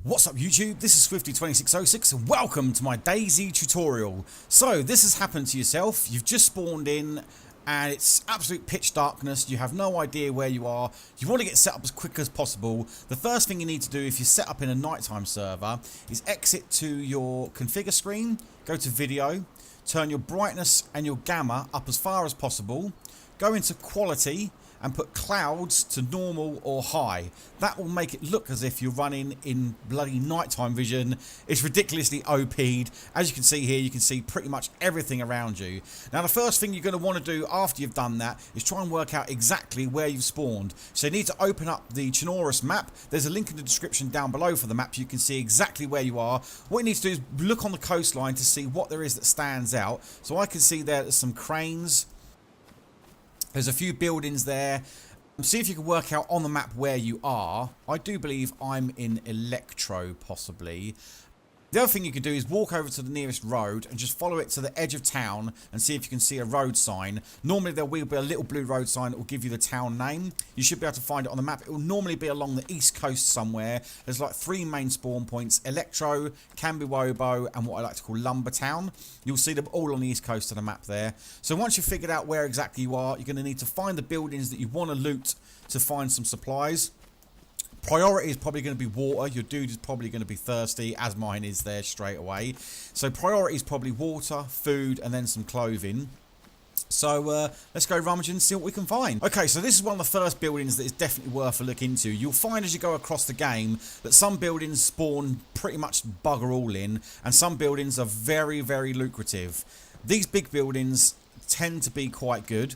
What's up YouTube, this is Swifty2606 and welcome to my DayZ tutorial. So this has happened to yourself, you've just spawned in and it's absolute pitch darkness, you have no idea where you are, you want to get set up as quick as possible. The first thing you need to do if you're set up in a nighttime server is exit to your configure screen, go to video, turn your brightness and your gamma up as far as possible, go into quality and put clouds to normal or high. That will make it look as if you're running in bloody nighttime vision. It's ridiculously OP'd. As you can see here, you can see pretty much everything around you. Now the first thing you're going to want to do after you've done that is try and work out exactly where you've spawned. So you need to open up the Chernarus map. There's a link in the description down below for the map. You can see exactly where you are. What you need to do is look on the coastline to see what there is that stands out. So I can see there's some cranes. There's a few buildings there. See if you can work out on the map where you are. I do believe I'm in Electro, possibly. The other thing you could do is walk over to the nearest road and just follow it to the edge of town and see if you can see a road sign. Normally there will be a little blue road sign that will give you the town name. You should be able to find it on the map. It will normally be along the east coast somewhere. There's like 3 main spawn points: Electro, Cambiwobo and what I like to call Lumbertown. You'll see them all on the east coast of the map there. So once you've figured out where exactly you are, you're going to need to find the buildings that you want to loot to find some supplies. Priority is probably going to be water. Your dude is probably going to be thirsty, as mine is there straight away. So priority is probably water, food, and then some clothing. So let's go rummaging and see what we can find. Okay, so this is one of the first buildings that is definitely worth a look into. You'll find as you go across the game that some buildings spawn pretty much bugger all in, and some buildings are very, very lucrative. These big buildings tend to be quite good.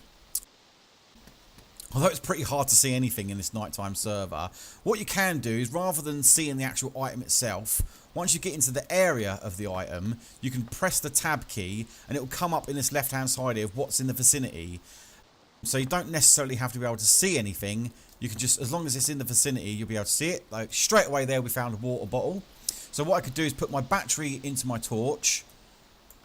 Although it's pretty hard to see anything in this nighttime server, what you can do is, rather than seeing the actual item itself, once you get into the area of the item, you can press the tab key and it will come up in this left hand side here of what's in the vicinity. So you don't necessarily have to be able to see anything. You can just, as long as it's in the vicinity, you'll be able to see it. Like straight away there we found a water bottle. So what I could do is put my battery into my torch,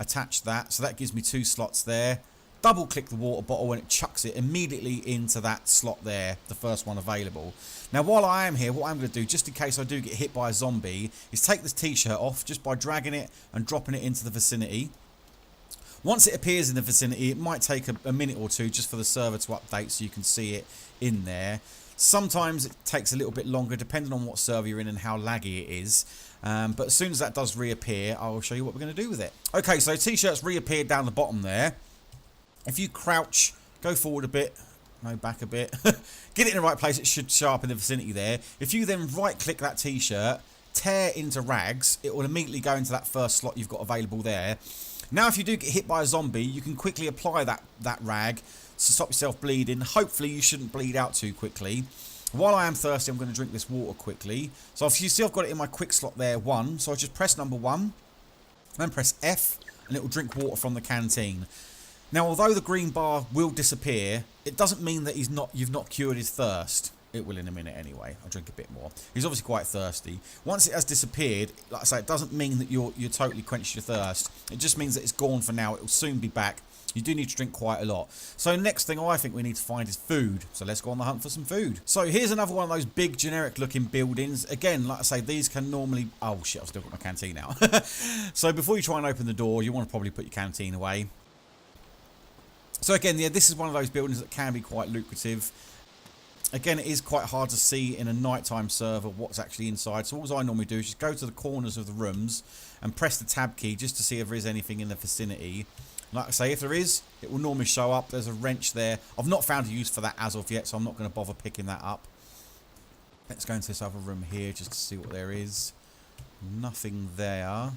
attach that, so that gives me 2 slots there. Double click the water bottle and it chucks it immediately into that slot there, the first one available. Now while I am here, what I'm going to do, just in case I do get hit by a zombie, is take this t-shirt off just by dragging it and dropping it into the vicinity. Once it appears in the vicinity, it might take a minute or two just for the server to update so you can see it in there. Sometimes it takes a little bit longer depending on what server you're in and how laggy it is. But as soon as that does reappear, I'll show you what we're going to do with it. Okay, so t-shirt's reappeared down the bottom there. If you crouch, go forward a bit, no, back a bit, get it in the right place, it should show up in the vicinity there. If you then right click that t-shirt, tear into rags, it will immediately go into that first slot you've got available there. Now if you do get hit by a zombie, you can quickly apply that rag to stop yourself bleeding. Hopefully you shouldn't bleed out too quickly. While I am thirsty, I'm going to drink this water quickly. So if you see, I've got it in my quick slot there, 1. So I just press number 1, then press F, and it will drink water from the canteen. Now, although the green bar will disappear, it doesn't mean that you've not cured his thirst. It will in a minute anyway. I'll drink a bit more. He's obviously quite thirsty. Once it has disappeared, like I say, it doesn't mean that you're totally quenched your thirst. It just means that it's gone for now. It will soon be back. You do need to drink quite a lot. So next thing I think we need to find is food. So let's go on the hunt for some food. So here's another one of those big generic looking buildings. Again, like I say, these can normally... Oh shit, I've still got my canteen out. So before you try and open the door, you want to probably put your canteen away. So again, yeah, this is one of those buildings that can be quite lucrative. Again, it is quite hard to see in a nighttime server what's actually inside. So all I normally do is just go to the corners of the rooms and press the tab key just to see if there is anything in the vicinity. Like I say, if there is, it will normally show up. There's a wrench there. I've not found a use for that as of yet, so I'm not going to bother picking that up. Let's go into this other room here just to see what there is. Nothing there.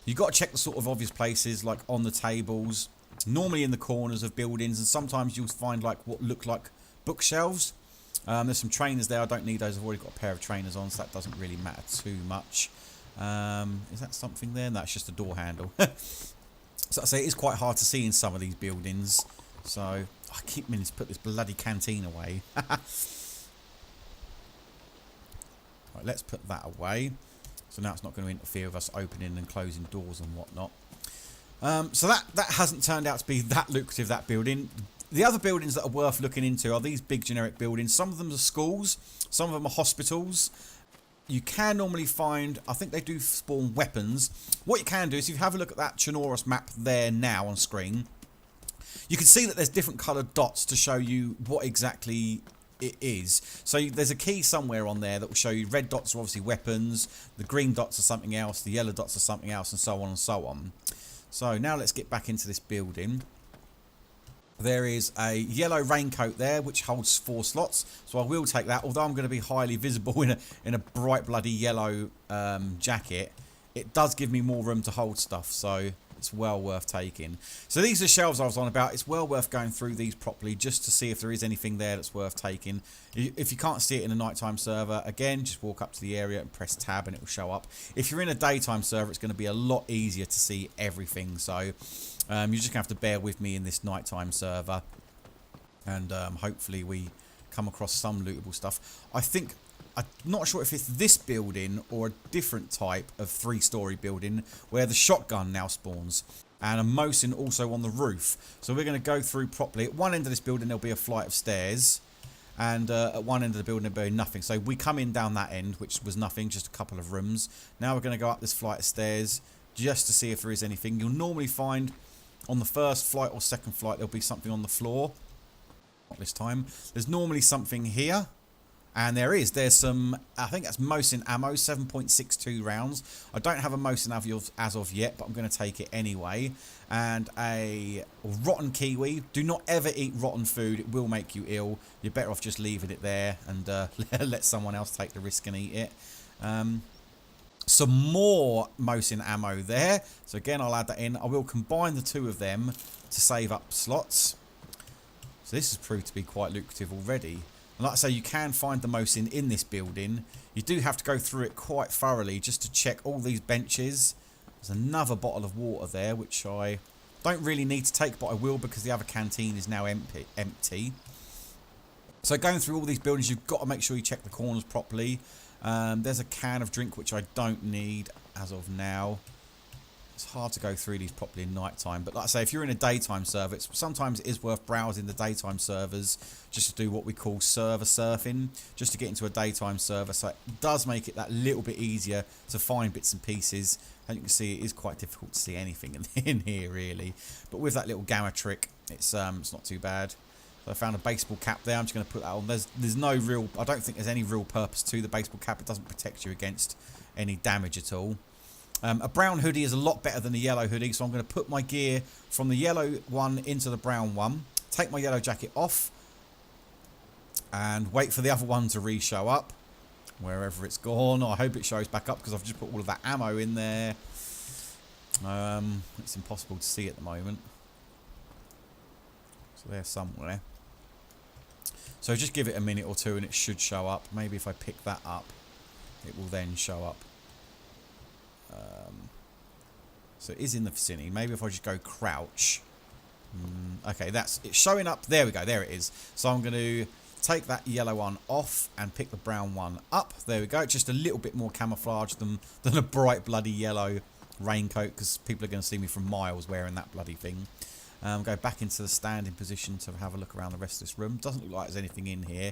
You've got to check the sort of obvious places, like on the tables. Normally in the corners of buildings, and sometimes you'll find like what look like bookshelves. There's some trainers there. I don't need those. I've already got a pair of trainers on, so that doesn't really matter too much. Is that something there? No, it's just a door handle. So I say it is quite hard to see in some of these buildings. So I keep meaning to put this bloody canteen away. Right, let's put that away. So now it's not going to interfere with us opening and closing doors and whatnot. So that hasn't turned out to be that lucrative, that building. The other buildings that are worth looking into are these big generic buildings. Some of them are schools, some of them are hospitals. you can normally find, I think they do spawn weapons. What you can do is if you have a look at that Chernarus map there now on screen, you can see that there's different coloured dots to show you what exactly it is. So there's a key somewhere on there that will show you red dots are obviously weapons, the green dots are something else, the yellow dots are something else, and so on and so on. So now let's get back into this building. There is a yellow raincoat there which holds 4 slots, so I will take that. Although I'm going to be highly visible in a bright bloody yellow jacket, it does give me more room to hold stuff, so it's well worth taking. So these are the shelves I was on about. It's well worth going through these properly just to see if there is anything there that's worth taking. If you can't see it in a nighttime server, again, just walk up to the area and press tab and it will show up. If you're in a daytime server, it's going to be a lot easier to see everything. So you're just going to have to bear with me in this nighttime server. And hopefully we come across some lootable stuff. I'm not sure if it's this building or a different type of 3-story building where the shotgun now spawns. And a Mosin also on the roof. So we're going to go through properly. At one end of this building there'll be a flight of stairs. And at one end of the building there'll be nothing. So we come in down that end, which was nothing, just a couple of rooms. Now we're going to go up this flight of stairs just to see if there is anything. You'll normally find on the first flight or second flight there'll be something on the floor. Not this time. There's normally something here. And there's some, I think that's Mosin ammo, 7.62 rounds. I don't have a Mosin as of yet, but I'm going to take it anyway. And a rotten kiwi. Do not ever eat rotten food. It will make you ill. You're better off just leaving it there and let someone else take the risk and eat it. Some more Mosin ammo there. So again, I'll add that in. I will combine the two of them to save up slots. So this has proved to be quite lucrative already. And like I say, you can find the Mosin in this building. You do have to go through it quite thoroughly just to check all these benches. There's another bottle of water there, which I don't really need to take, but I will because the other canteen is now empty. So going through all these buildings, you've got to make sure you check the corners properly. There's a can of drink, which I don't need as of now. It's hard to go through these properly in night time, but like I say, if you're in a daytime server, sometimes it is worth browsing the daytime servers just to do what we call server surfing, just to get into a daytime server. So it does make it that little bit easier to find bits and pieces. And you can see it is quite difficult to see anything in here really, but with that little gamma trick, it's not too bad. So I found a baseball cap there. I'm just going to put that on. There's no real, I don't think there's any real purpose to the baseball cap. It doesn't protect you against any damage at all. A brown hoodie is a lot better than a yellow hoodie, so I'm going to put my gear from the yellow one into the brown one, take my yellow jacket off, and wait for the other one to re-show up, wherever it's gone. I hope it shows back up because I've just put all of that ammo in there. It's impossible to see at the moment. So they're somewhere. So just give it a minute or two and it should show up. Maybe if I pick that up, it will then show up. So it is in the vicinity. Maybe if I just go crouch. Okay, it's showing up. There we go. There it is. So I'm going to take that yellow one off and pick the brown one up. There we go. Just a little bit more camouflage than a bright bloody yellow raincoat because people are going to see me from miles wearing that bloody thing. Go back into the standing position to have a look around the rest of this room. Doesn't look like there's anything in here.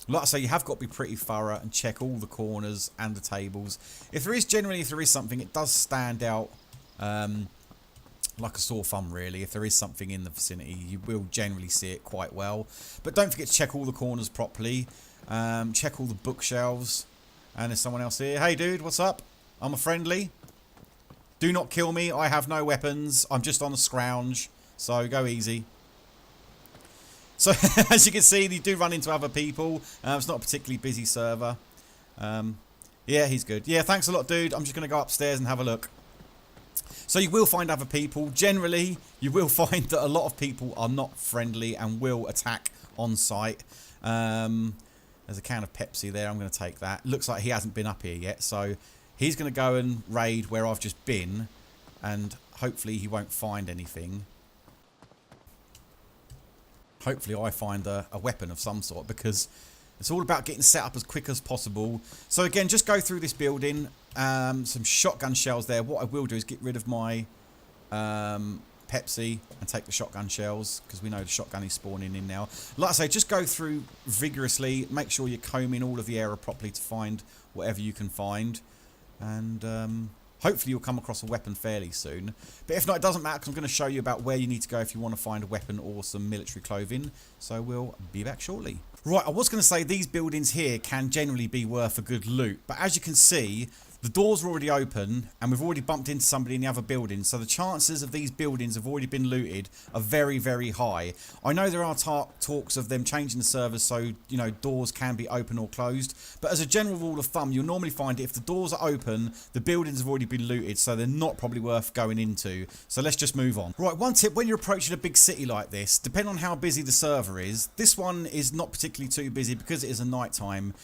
Like I say, you have got to be pretty thorough and check all the corners and the tables. If there is something, it does stand out like a sore thumb really. If there is something in the vicinity, you will generally see it quite well. But don't forget to check all the corners properly. Check all the bookshelves. And there's someone else here. Hey dude, what's up? I'm a friendly. Do not kill me. I have no weapons. I'm just on a scrounge. So go easy. So as you can see, you do run into other people. It's not a particularly busy server. Yeah, he's good. Yeah, thanks a lot, dude. I'm just going to go upstairs and have a look. So you will find other people. Generally, you will find that a lot of people are not friendly and will attack on sight. There's a can of Pepsi there. I'm going to take that. Looks like he hasn't been up here yet. So he's going to go and raid where I've just been. And hopefully he won't find anything. Hopefully I find a weapon of some sort because it's all about getting set up as quick as possible. So again, just go through this building. Some shotgun shells there. What I will do is get rid of my Pepsi and take the shotgun shells, because we know the shotgun is spawning in now. Like I say, just go through vigorously, make sure you're combing all of the area properly to find whatever you can find, and hopefully you'll come across a weapon fairly soon. But if not, it doesn't matter, because I'm going to show you about where you need to go if you want to find a weapon or some military clothing. So we'll be back shortly. Right, I was going to say these buildings here can generally be worth a good loot, but as you can see, the doors are already open and we've already bumped into somebody in the other building, so the chances of these buildings have already been looted are very, very high. I know there are talks of them changing the servers so, you know, doors can be open or closed, but as a general rule of thumb, you'll normally find if the doors are open, the buildings have already been looted, so they're not probably worth going into. So let's just move on. Right, one tip, when you're approaching a big city like this, depending on how busy the server is, this one is not particularly too busy because it is a night time.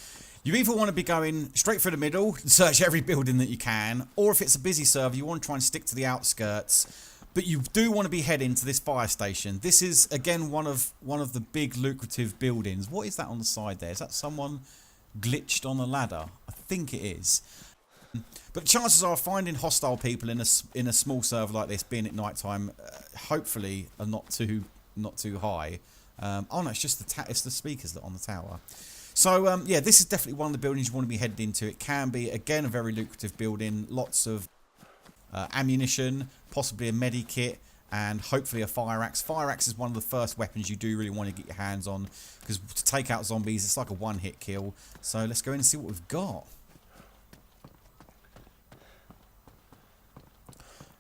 You either want to be going straight through the middle and search every building that you can, or if it's a busy server, you want to try and stick to the outskirts. But you do want to be heading to this fire station. This is, again, one of the big lucrative buildings. What is that on the side there? Is that someone glitched on a ladder? I think it is. But the chances are finding hostile people in a small server like this, being at night time, hopefully are not too high. Oh no, it's just it's the speakers that are on the tower. So, yeah, this is definitely one of the buildings you want to be headed into. It can be, again, a very lucrative building. Lots of ammunition, possibly a medikit, and hopefully a fire axe. Fire axe is one of the first weapons you do really want to get your hands on, because to take out zombies, it's like a one-hit kill. So let's go in and see what we've got.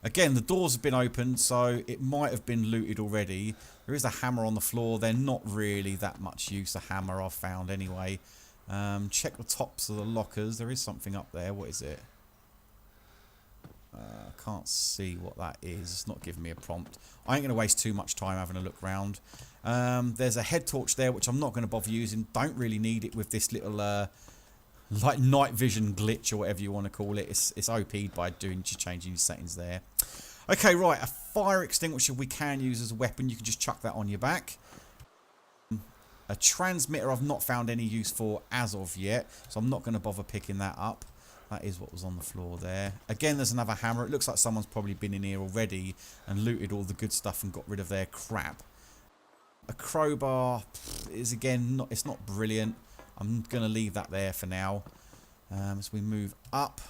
Again, the doors have been opened, so it might have been looted already. There is a hammer on the floor. They're not really that much use, a hammer I've found anyway. Check the tops of the lockers. There is something up there. What is it? Can't see what that is. It's not giving me a prompt. I ain't going to waste too much time having a look round. There's a head torch there, which I'm not going to bother using. Don't really need it with this little like night vision glitch or whatever you want to call it. It's OP'd by changing your settings there. Okay, right, a fire extinguisher we can use as a weapon. You can just chuck that on your back. A transmitter I've not found any use for as of yet, so I'm not going to bother picking that up. That is what was on the floor there. Again, there's another hammer. It looks like someone's probably been in here already and looted all the good stuff and got rid of their crap. A crowbar is, again, it's not brilliant. I'm going to leave that there for now. As we move up,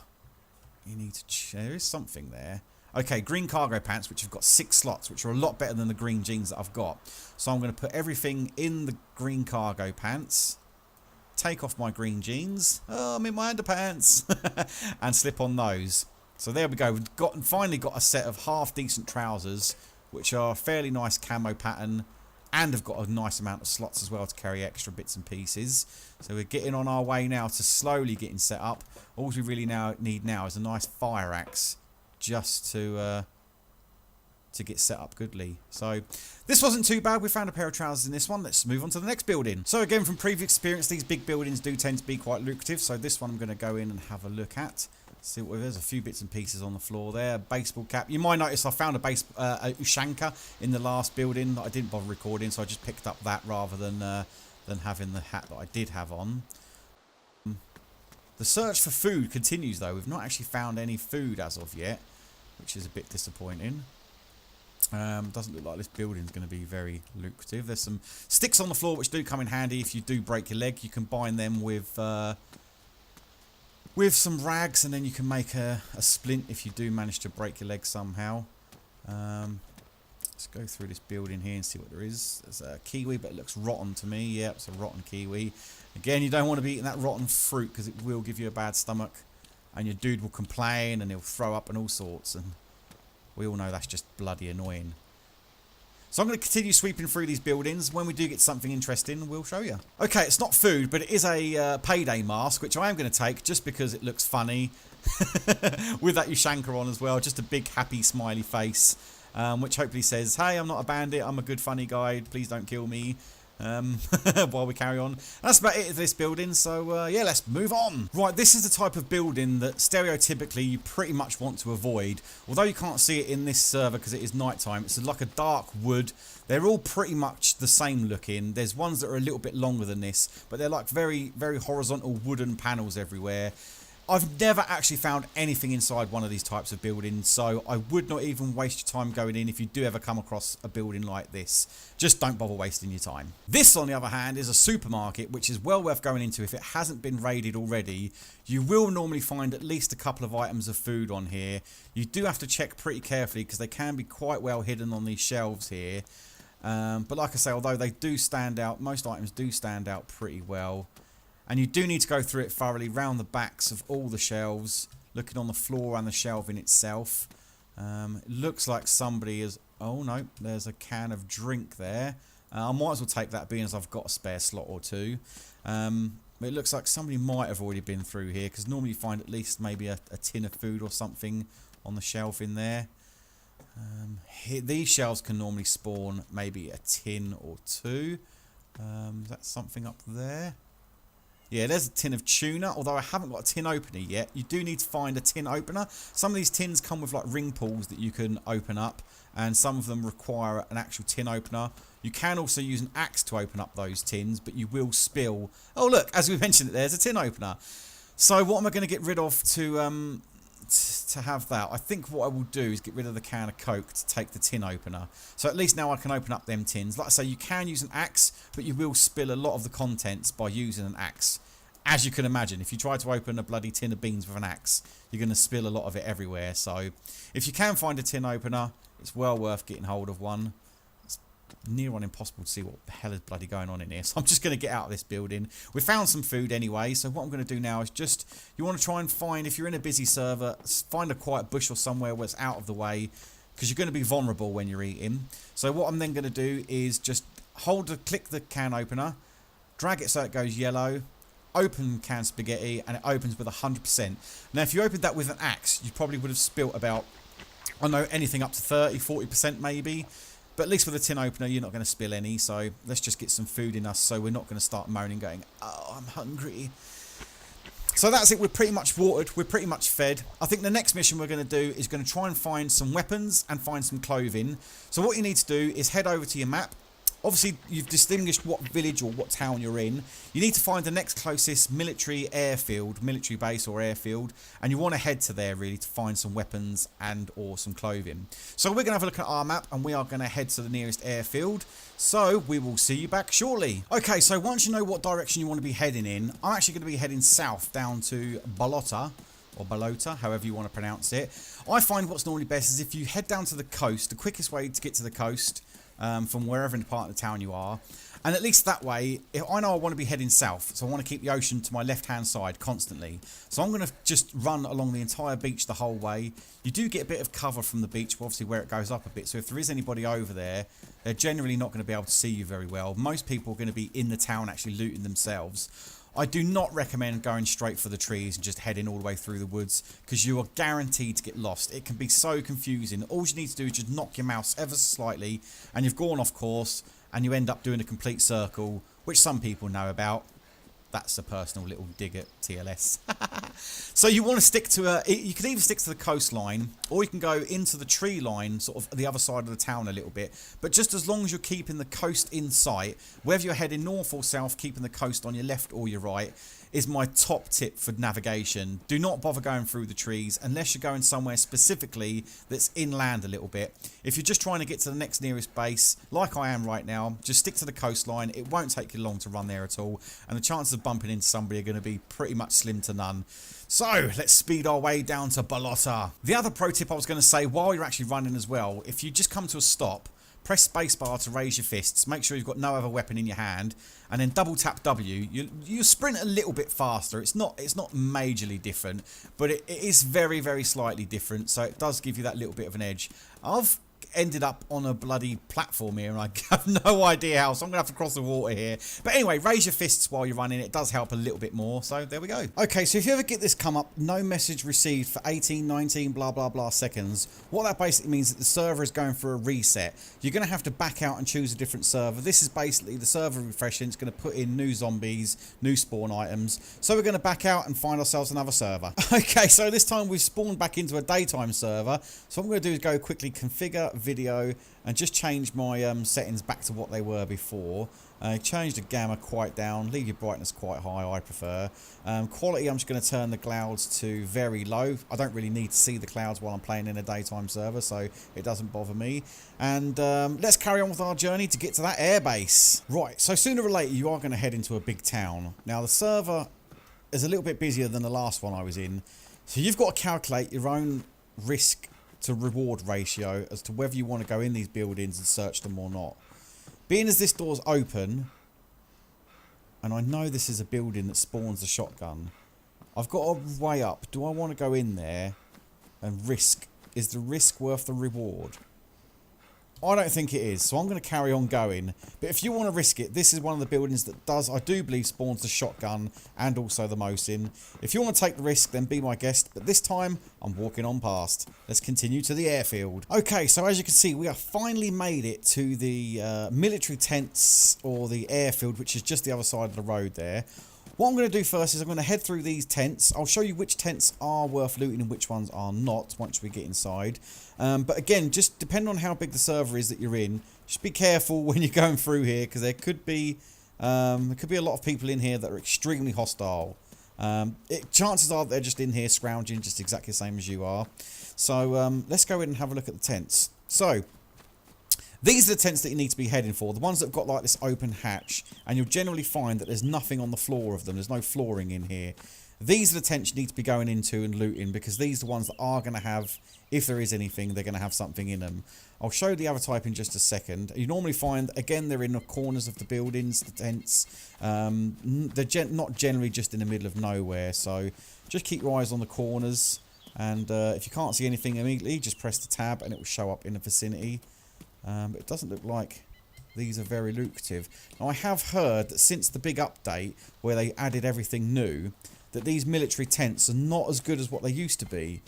you need to there is something there. Okay, green cargo pants, which have got 6 slots, which are a lot better than the green jeans that I've got. So I'm going to put everything in the green cargo pants, take off my green jeans, oh, I'm in my underpants, and slip on those. So there we go. We've finally got a set of half-decent trousers, which are a fairly nice camo pattern, and have got a nice amount of slots as well to carry extra bits and pieces. So we're getting on our way now to slowly getting set up. All we really need now is a nice fire axe, just to get set up goodly. So this wasn't too bad. We found a pair of trousers in this one. Let's move on to the next building. So again, from previous experience, these big buildings do tend to be quite lucrative. So this one I'm going to go in and have a look at. See what there's a few bits and pieces on the floor there. Baseball cap. You might notice I found a Ushanka in the last building that I didn't bother recording, so I just picked up that rather than having the hat that I did have on. The search for food continues though. We've not actually found any food as of yet, which is a bit disappointing. Doesn't look like this building's going to be very lucrative. There's some sticks on the floor which do come in handy if you do break your leg. You can bind them with some rags, and then you can make a splint if you do manage to break your leg somehow. Let's go through this building here and see what there is. There's a kiwi, but it looks rotten to me. Yeah, it's a rotten kiwi. Again, you don't want to be eating that rotten fruit because it will give you a bad stomach, and your dude will complain and he'll throw up and all sorts, and we all know that's just bloody annoying. So I'm going to continue sweeping through these buildings. When we do get something interesting, we'll show you. Okay, it's not food, but it is a payday mask, which I am going to take just because it looks funny. With that Ushanka on as well. Just a big, happy, smiley face, which hopefully says, hey, I'm not a bandit. I'm a good, funny guy. Please don't kill me. While we carry on. That's about it of this building, so yeah, let's move on. Right, this is the type of building that stereotypically you pretty much want to avoid. Although you can't see it in this server because it is nighttime, it's like a dark wood. They're all pretty much the same looking. There's ones that are a little bit longer than this, but they're like very, very horizontal wooden panels everywhere. I've never actually found anything inside one of these types of buildings, so I would not even waste your time going in if you do ever come across a building like this. Just don't bother wasting your time. This, on the other hand, is a supermarket, which is well worth going into if it hasn't been raided already. You will normally find at least a couple of items of food on here. You do have to check pretty carefully because they can be quite well hidden on these shelves here. But like I say, although they do stand out, most items do stand out pretty well. And you do need to go through it thoroughly, round the backs of all the shelves, looking on the floor and the shelving itself. It looks like somebody is... Oh no, there's a can of drink there. I might as well take that, being as I've got a spare slot or two. But it looks like somebody might have already been through here, because normally you find at least maybe a tin of food or something on the shelf in there. These shelves can normally spawn maybe a tin or two. Is that something up there? Yeah, there's a tin of tuna, although I haven't got a tin opener yet. You do need to find a tin opener. Some of these tins come with like ring pulls that you can open up, and some of them require an actual tin opener. You can also use an axe to open up those tins, but you will spill... Oh look, as we mentioned, there's a tin opener. So what am I going to get rid of to have that? I think what I will do is get rid of the can of Coke to take the tin opener. So at least now I can open up them tins. Like I say, you can use an axe, but you will spill a lot of the contents by using an axe. As you can imagine, if you try to open a bloody tin of beans with an axe, you're going to spill a lot of it everywhere. So if you can find a tin opener, it's well worth getting hold of one. It's near on impossible to see what the hell is bloody going on in here. So I'm just going to get out of this building. We found some food anyway, so what I'm going to do now is just, you want to try and find, if you're in a busy server, find a quiet bush or somewhere where it's out of the way, because you're going to be vulnerable when you're eating. So what I'm then going to do is just click the can opener, drag it so it goes yellow, open can spaghetti, and it opens with 100%. Now if you opened that with an axe, you probably would have spilt about, I don't know, anything up to 30-40% maybe. But at least with a tin opener, you're not going to spill any. So let's just get some food in us, so we're not going to start moaning going, oh, I'm hungry. So that's it. We're pretty much watered. We're pretty much fed. I think the next mission we're going to do is going to try and find some weapons and find some clothing. So what you need to do is head over to your map. Obviously, you've distinguished what village or what town you're in. You need to find the next closest military airfield, military base or airfield, and you want to head to there really to find some weapons and or some clothing. So we're going to have a look at our map, and we are going to head to the nearest airfield. So we will see you back shortly. Okay, so once you know what direction you want to be heading in, I'm actually going to be heading south down to Balota, or Balota, however you want to pronounce it. I find what's normally best is if you head down to the coast, the quickest way to get to the coast from wherever in the part of the town you are, and at least that way, if I know I want to be heading south, so I want to keep the ocean to my left hand side constantly, so I'm going to just run along the entire beach the whole way. You do get a bit of cover from the beach, obviously where it goes up a bit, so if there is anybody over there, they're generally not going to be able to see you very well. Most people are going to be in the town actually looting themselves. I do not recommend going straight for the trees and just heading all the way through the woods, because you are guaranteed to get lost. It can be so confusing. All you need to do is just knock your mouse ever so slightly and you've gone off course, and you end up doing a complete circle, which some people know about. That's a personal little dig at TLS. So you want to stick to you can either stick to the coastline, or you can go into the tree line, sort of the other side of the town a little bit. But just as long as you're keeping the coast in sight, whether you're heading north or south, keeping the coast on your left or your right is my top tip for navigation. Do not bother going through the trees unless you're going somewhere specifically that's inland a little bit. If you're just trying to get to the next nearest base, like I am right now, just stick to the coastline. It won't take you long to run there at all, and the chances of bumping into somebody are going to be pretty much slim to none. So let's speed our way down to Balota. The other pro tip I was going to say, while you're actually running as well, if you just come to a stop, press spacebar to raise your fists, make sure you've got no other weapon in your hand, and then double tap W. You sprint a little bit faster. It's not majorly different, but it is very, very slightly different, so it does give you that little bit of an edge. I've ended up on a bloody platform here, and I have no idea how, so I'm gonna have to cross the water here. But anyway, raise your fists while you're running. It does help a little bit more, so there we go. Okay, so if you ever get this come up, no message received for 18, 19 blah blah blah seconds, what that basically means is that the server is going for a reset. You're gonna have to back out and choose a different server. This is basically the server refreshing. It's gonna put in new zombies, new spawn items, so we're gonna back out and find ourselves another server. Okay, so this time we've spawned back into a daytime server, so what I'm gonna do is go quickly configure video and just change my settings back to what they were before. Change the gamma quite down, leave your brightness quite high, I prefer. Quality, I'm just going to turn the clouds to very low. I don't really need to see the clouds while I'm playing in a daytime server, so it doesn't bother me. And let's carry on with our journey to get to that airbase. Right, so sooner or later you are going to head into a big town. Now the server is a little bit busier than the last one I was in, so you've got to calculate your own risk to reward ratio as to whether you want to go in these buildings and search them or not. Being as this door's open, and I know this is a building that spawns a shotgun, I've got to weigh up, do I want to go in there and risk, is the risk worth the reward? I don't think it is, so I'm going to carry on going. But if you want to risk it, this is one of the buildings that does, I do believe, spawns the shotgun and also the Mosin. If you want to take the risk, then be my guest. But this time, I'm walking on past. Let's continue to the airfield. Okay, so as you can see, we have finally made it to the military tents, or the airfield, which is just the other side of the road there. What I'm going to do first is I'm going to head through these tents. I'll show you which tents are worth looting and which ones are not once we get inside. But again, just depending on how big the server is that you're in, just be careful when you're going through here, because there could be a lot of people in here that are extremely hostile. Chances are they're just in here scrounging just exactly the same as you are. So let's go in and have a look at the tents. So these are the tents that you need to be heading for. The ones that have got like this open hatch. And you'll generally find that there's nothing on the floor of them. There's no flooring in here. These are the tents you need to be going into and looting. Because these are the ones that are going to have, if there is anything, they're going to have something in them. I'll show the other type in just a second. You normally find, again, they're in the corners of the buildings, the tents. They're not generally just in the middle of nowhere. So just keep your eyes on the corners. And if you can't see anything immediately, just press the tab and it will show up in the vicinity. But it doesn't look like these are very lucrative. Now, I have heard that since the big update where they added everything new, that these military tents are not as good as what they used to be.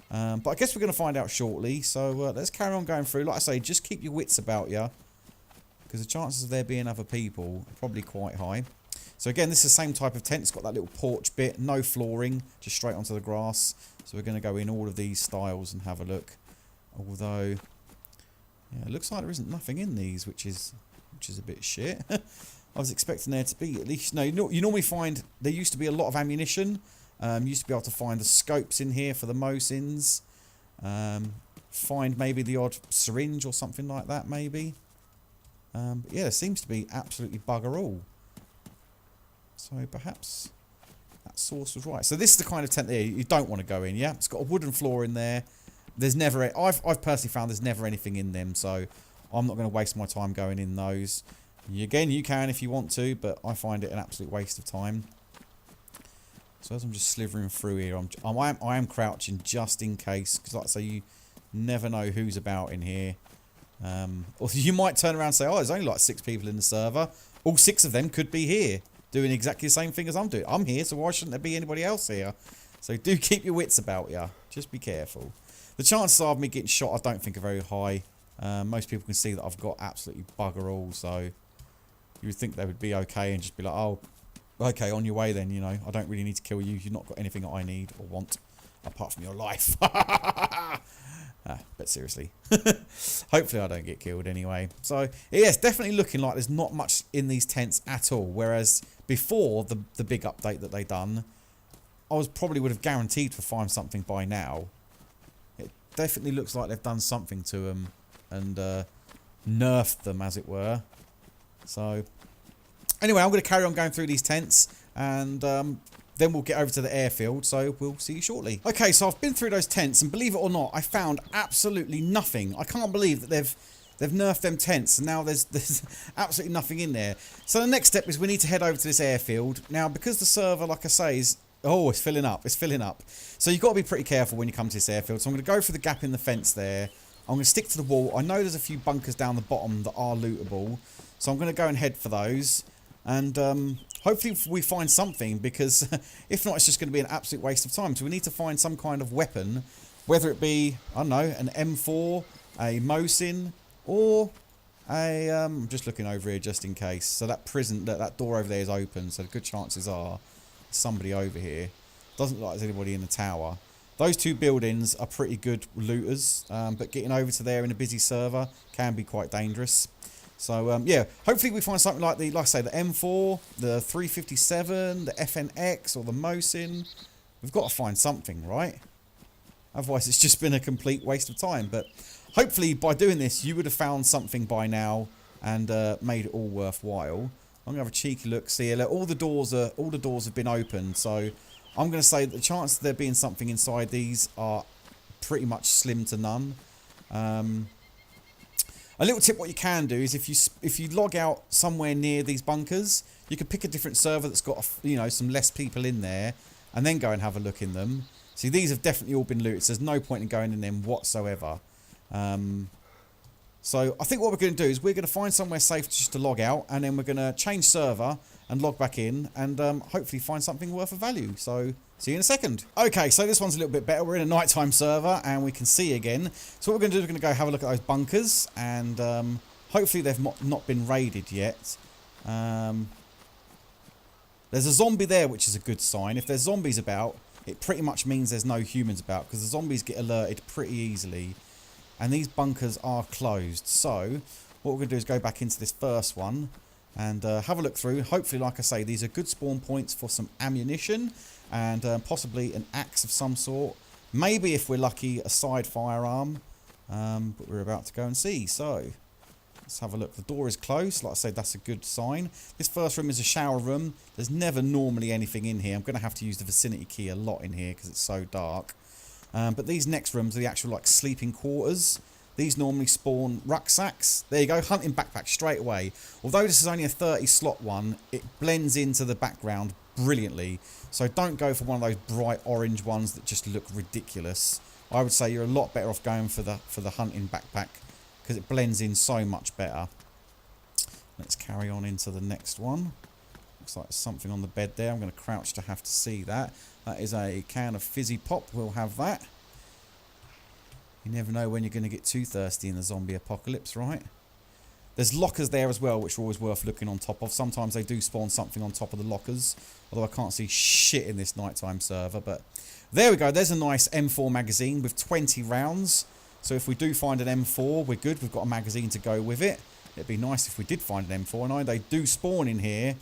But I guess we're going to find out shortly. So let's carry on going through. Like I say, just keep your wits about you, because the chances of there being other people are probably quite high. So again, this is the same type of tent. It's got that little porch bit, no flooring, just straight onto the grass. So we're going to go in all of these styles and have a look. Although, yeah, it looks like there isn't nothing in these, which is a bit shit. I was expecting there to be at least. No, you normally find there used to be a lot of ammunition. You used to be able to find the scopes in here for the Mosins. Find maybe the odd syringe or something like that, maybe. But yeah, there seems to be absolutely bugger all. So perhaps that source was right. So this is the kind of tent there you don't want to go in. Yeah, it's got a wooden floor in there. There's never. I've personally found there's never anything in them, so I'm not going to waste my time going in those. Again, you can if you want to, but I find it an absolute waste of time. So as I'm just slithering through here, I am crouching just in case, because like I say, you never know who's about in here. Or you might turn around and say, oh, there's only like 6 people in the server. All 6 of them could be here, doing exactly the same thing as I'm doing. I'm here, so why shouldn't there be anybody else here? So do keep your wits about you. Just be careful. The chances of me getting shot, I don't think are very high. Most people can see that I've got absolutely bugger all, so you would think they would be okay and just be like, oh, okay, on your way then, you know. I don't really need to kill you. You've not got anything that I need or want, apart from your life. But seriously. Hopefully I don't get killed anyway. So, yeah, it's definitely looking like there's not much in these tents at all. Whereas before the big update that they done, I probably would have guaranteed to find something by now. It definitely looks like they've done something to them and nerfed them, as it were. So, anyway, I'm going to carry on going through these tents and then we'll get over to the airfield, so we'll see you shortly. Okay, so I've been through those tents and believe it or not, I found absolutely nothing. I can't believe that they've nerfed them tents and now there's absolutely nothing in there. So the next step is we need to head over to this airfield. Now, because the server, like I say, is... Oh, it's filling up. It's filling up. So you've got to be pretty careful when you come to this airfield. So I'm going to go for the gap in the fence there. I'm going to stick to the wall. I know there's a few bunkers down the bottom that are lootable. So I'm going to go and head for those. And hopefully we find something, because if not, it's just going to be an absolute waste of time. So we need to find some kind of weapon, whether it be, I don't know, an M4, a Mosin, or a... I'm just looking over here just in case. So that prison, that door over there is open. So the good chances are somebody over here. Doesn't look like there's anybody in the tower. Those two buildings are pretty good looters, but getting over to there in a busy server can be quite dangerous. So yeah, hopefully we find something like the, like I say, the M4, the 357, the FNX, or the Mosin. We've got to find something, right? Otherwise it's just been a complete waste of time. But hopefully by doing this you would have found something by now and made it all worthwhile. I'm gonna have a cheeky look. See, look, all the doors have been opened, so I'm going to say that the chance of there being something inside these are pretty much slim to none. A little tip: what you can do is if you log out somewhere near these bunkers, you can pick a different server that's got some less people in there, and then go and have a look in them. See, these have definitely all been looted, so there's no point in going in them whatsoever. So I think what we're going to do is we're going to find somewhere safe just to log out, and then we're going to change server and log back in, and hopefully find something worth of value. So see you in a second. Okay, so this one's a little bit better. We're in a nighttime server and we can see again. So what we're going to do is we're going to go have a look at those bunkers, and hopefully they've not been raided yet. There's a zombie there, which is a good sign. If there's zombies about, it pretty much means there's no humans about, because the zombies get alerted pretty easily. And these bunkers are closed. So what we're going to do is go back into this first one and have a look through. Hopefully, like I say, these are good spawn points for some ammunition and possibly an axe of some sort. Maybe, if we're lucky, a side firearm. But we're about to go and see. So let's have a look. The door is closed. Like I said, that's a good sign. This first room is a shower room. There's never normally anything in here. I'm going to have to use the vicinity key a lot in here because it's so dark. But these next rooms are the actual like sleeping quarters. These normally spawn rucksacks. There you go, hunting backpack straight away. Although this is only a 30 slot one, it blends into the background brilliantly. So don't go for one of those bright orange ones that just look ridiculous. I would say you're a lot better off going for the hunting backpack, because it blends in so much better. Let's carry on into the next one. Looks like there's something on the bed there. I'm going to crouch to have to see that. That is a can of fizzy pop. We'll have that. You never know when you're going to get too thirsty in the zombie apocalypse, right? There's lockers there as well, which are always worth looking on top of. Sometimes they do spawn something on top of the lockers, although I can't see shit in this nighttime server. But there we go. There's a nice M4 magazine with 20 rounds. So if we do find an M4, we're good. We've got a magazine to go with it. It'd be nice if we did find an M4. And they do spawn in here.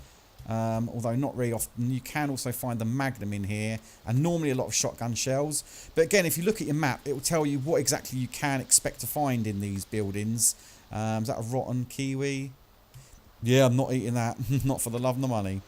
Although not very often. You can also find the Magnum in here, and normally a lot of shotgun shells. But again, if you look at your map, it will tell you what exactly you can expect to find in these buildings. Is that a rotten kiwi? Yeah, I'm not eating that. Not for the love of the money.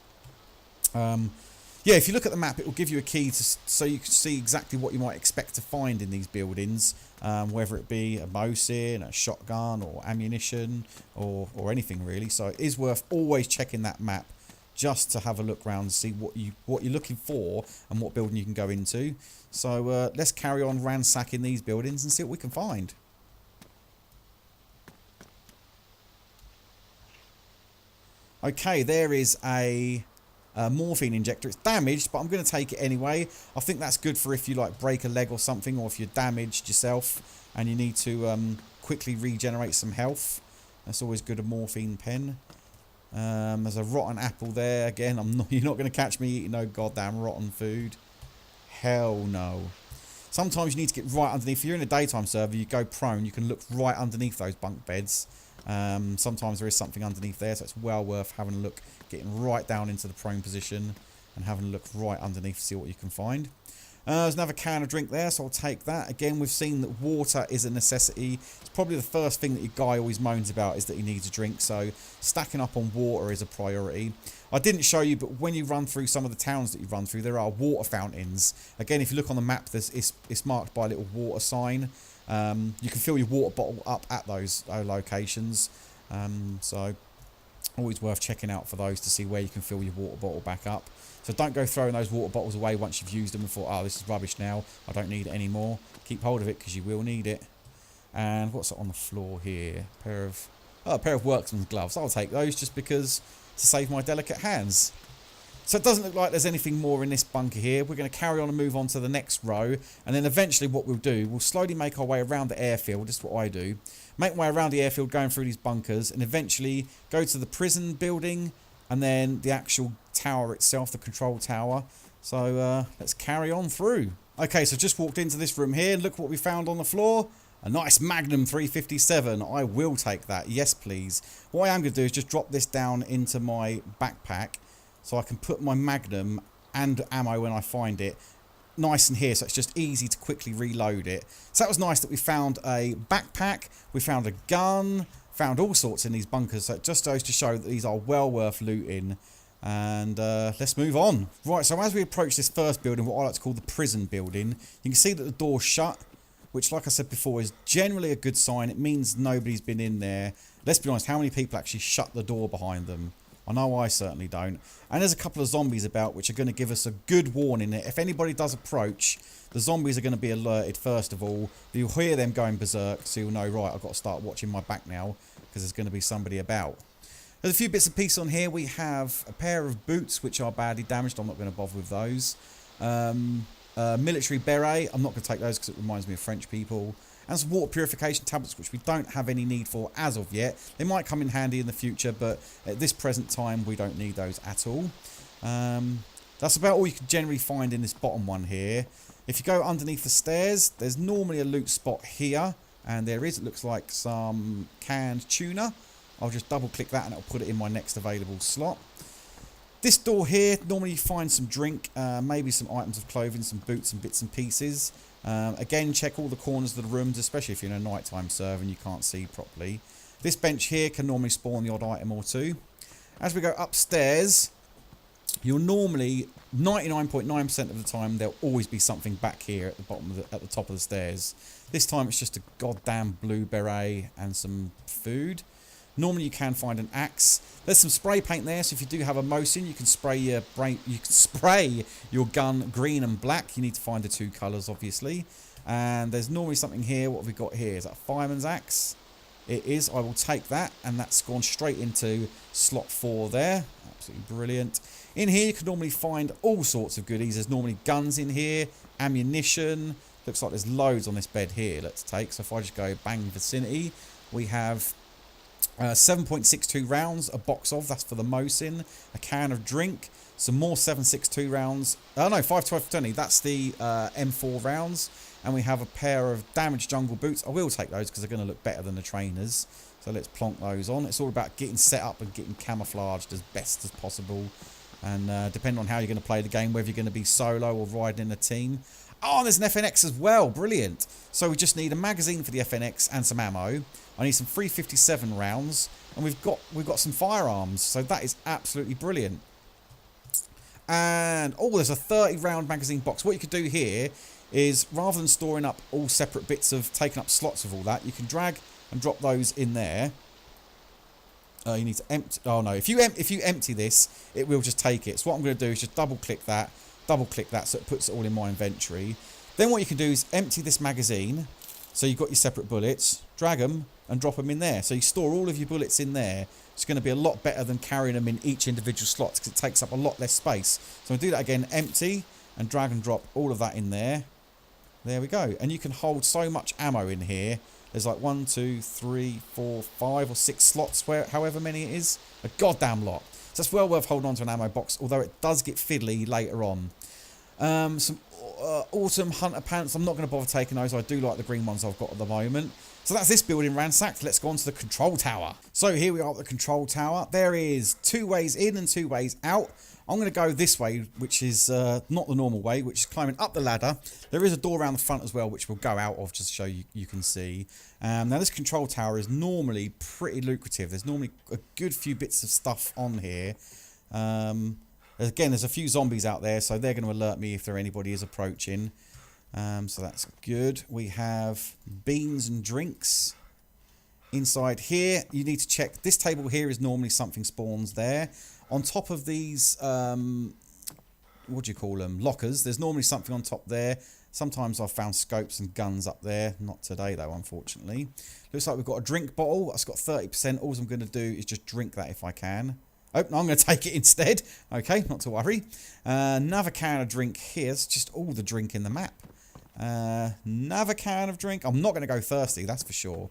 Yeah, if you look at the map, it will give you a key so you can see exactly what you might expect to find in these buildings, whether it be a Mosin, a shotgun, or ammunition, or anything really. So it is worth always checking that map, just to have a look around and see what you're looking for and what building you can go into. So let's carry on ransacking these buildings and see what we can find. Okay, there is a morphine injector. It's damaged, but I'm going to take it anyway. I think that's good for if you like break a leg or something, or if you're damaged yourself and you need to quickly regenerate some health. That's always good, a morphine pen. There's a rotten apple there. Again, you're not going to catch me eating no goddamn rotten food. Hell no. Sometimes you need to get right underneath. If you're in a daytime server, you go prone, you can look right underneath those bunk beds. Sometimes there is something underneath there, so it's well worth having a look, getting right down into the prone position and having a look right underneath to see what you can find. There's another can of drink there, so I'll take that. Again, we've seen that water is a necessity. It's probably the first thing that your guy always moans about, is that he needs a drink, so stacking up on water is a priority. I didn't show you, but when you run through some of the towns that you run through, there are water fountains. Again, if you look on the map, it's marked by a little water sign. You can fill your water bottle up at those locations, so always worth checking out for those to see where you can fill your water bottle back up. So don't go throwing those water bottles away once you've used them and thought, oh, this is rubbish now, I don't need it anymore. Keep hold of it, because you will need it. And what's on the floor here? A pair of workman's gloves. I'll take those just because, to save my delicate hands. So it doesn't look like there's anything more in this bunker here. We're going to carry on and move on to the next row. And then eventually what we'll do, we'll slowly make our way around the airfield. This is what I do. Make my way around the airfield, going through these bunkers, and eventually go to the prison building, and then the actual tower itself, the control tower. So let's carry on through. Okay, so just walked into this room here. Look what we found on the floor. A nice Magnum 357. I will take that. Yes, please. What I am going to do is just drop this down into my backpack so I can put my Magnum and ammo when I find it nice in here, so it's just easy to quickly reload it. So that was nice that we found a backpack, we found a gun, found all sorts in these bunkers. So it just goes to show that these are well worth looting. And let's move on. Right, so as we approach this first building, what I like to call the prison building, you can see that the door's shut, which, like I said before, is generally a good sign. It means nobody's been in there. Let's be honest, how many people actually shut the door behind them? I know I certainly don't. And there's a couple of zombies about, which are going to give us a good warning. If anybody does approach, the zombies are going to be alerted first of all. You'll hear them going berserk, so you'll know, right, I've got to start watching my back now, because there's going to be somebody about. There's a few bits and pieces on here. We have a pair of boots, which are badly damaged. I'm not going to bother with those. Military beret. I'm not going to take those because it reminds me of French people. And some water purification tablets, which we don't have any need for as of yet. They might come in handy in the future, but at this present time, we don't need those at all. That's about all you can generally find in this bottom one here. If you go underneath the stairs, there's normally a loot spot here. And there is, it looks like, some canned tuna. I'll just double click that and it'll put it in my next available slot. This door here, normally you find some drink, maybe some items of clothing, some boots and bits and pieces. Again, check all the corners of the rooms, especially if you're in a nighttime server and you can't see properly. This bench here can normally spawn the odd item or two. As we go upstairs, you'll normally, 99.9% of the time, there'll always be something back here at the bottom of at the top of the stairs. This time it's just a goddamn blue beret and some food. Normally you can find an axe. There's some spray paint there, so if you do have a Mosin, you can spray your gun green and black. You need to find the two colours, obviously. And there's normally something here. What have we got here? Is that a fireman's axe? It is. I will take that, and that's gone straight into slot 4 there. Absolutely brilliant. In here you can normally find all sorts of goodies. There's normally guns in here, ammunition. Looks like there's loads on this bed here. Let's take. So if I just go bang vicinity, we have 7.62 rounds, a box of, that's for the Mosin, a can of drink, some more 7.62 rounds, oh no, 5.12.20, that's the M4 rounds, and we have a pair of damaged jungle boots. I will take those because they're going to look better than the trainers, so let's plonk those on. It's all about getting set up and getting camouflaged as best as possible, and depending on how you're going to play the game, whether you're going to be solo or riding in a team. Oh, there's an FNX as well. Brilliant. So we just need a magazine for the FNX and some ammo. I need some 357 rounds, and we've got some firearms. So that is absolutely brilliant. And oh, there's a 30 round magazine box. What you could do here is, rather than storing up all separate bits of taking up slots of all that, you can drag and drop those in there. You need to empty. Oh no, if you empty this, it will just take it. So what I'm going to do is just double click that, so it puts it all in my inventory. Then what you can do is empty this magazine, so you've got your separate bullets, drag them and drop them in there. So you store all of your bullets in there. It's going to be a lot better than carrying them in each individual slot, because it takes up a lot less space. So I'm going to do that again, empty, and drag and drop all of that in there. There we go. And you can hold so much ammo in here. There's like 1, 2, 3, 4, 5 or 6 slots, however many it is. A goddamn lot. So it's well worth holding on to an ammo box, although it does get fiddly later on. Some autumn hunter pants. I'm not going to bother taking those. I do like the green ones I've got at the moment. So that's this building ransacked. Let's go on to the control tower. So here we are at the control tower. There is 2 ways in and 2 ways out. I'm going to go this way, which is not the normal way, which is climbing up the ladder. There is a door around the front as well, which we'll go out of just so you can see. Now this control tower is normally pretty lucrative. There's normally a good few bits of stuff on here. Again, there's a few zombies out there, so they're going to alert me if anybody is approaching. So that's good. We have beans and drinks. Inside here, you need to check. This table here is normally something spawns there. On top of these, what do you call them? Lockers. There's normally something on top there. Sometimes I've found scopes and guns up there. Not today, though, unfortunately. Looks like we've got a drink bottle. That's got 30%. All I'm going to do is just drink that if I can. Oh, no, I'm going to take it instead. Okay, not to worry. Another can of drink here. It's just all the drink in the map. Another can of drink. I'm not going to go thirsty, that's for sure.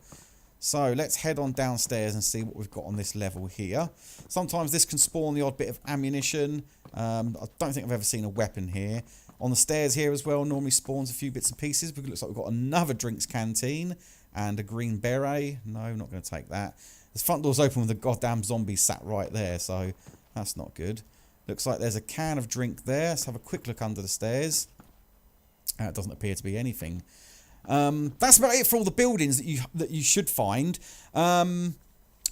So let's head on downstairs and see what we've got on this level here. Sometimes this can spawn the odd bit of ammunition. I don't think I've ever seen a weapon here. On the stairs here as well, normally spawns a few bits and pieces. But it looks like we've got another drinks canteen and a green beret. No, not going to take that. The front door's open with a goddamn zombie sat right there, so that's not good. Looks like there's a can of drink there. Let's have a quick look under the stairs. It doesn't appear to be anything. That's about it for all the buildings that you should find.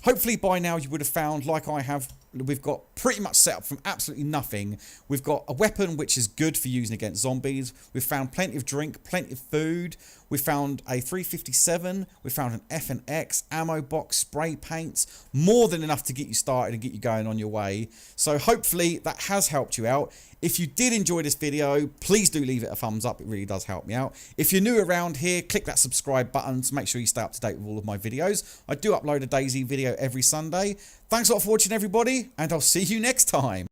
Hopefully by now you would have found, like I have, we've got pretty much set up from absolutely nothing. We've got a weapon which is good for using against zombies. We've found plenty of drink, plenty of food. We found a 357. We found an F&X, ammo box, spray paints. More than enough to get you started and get you going on your way. So hopefully that has helped you out. If you did enjoy this video, please do leave it a thumbs up. It really does help me out. If you're new around here, click that subscribe button to make sure you stay up to date with all of my videos. I do upload a DayZ video every Sunday. Thanks a lot for watching, everybody, and I'll see you next time.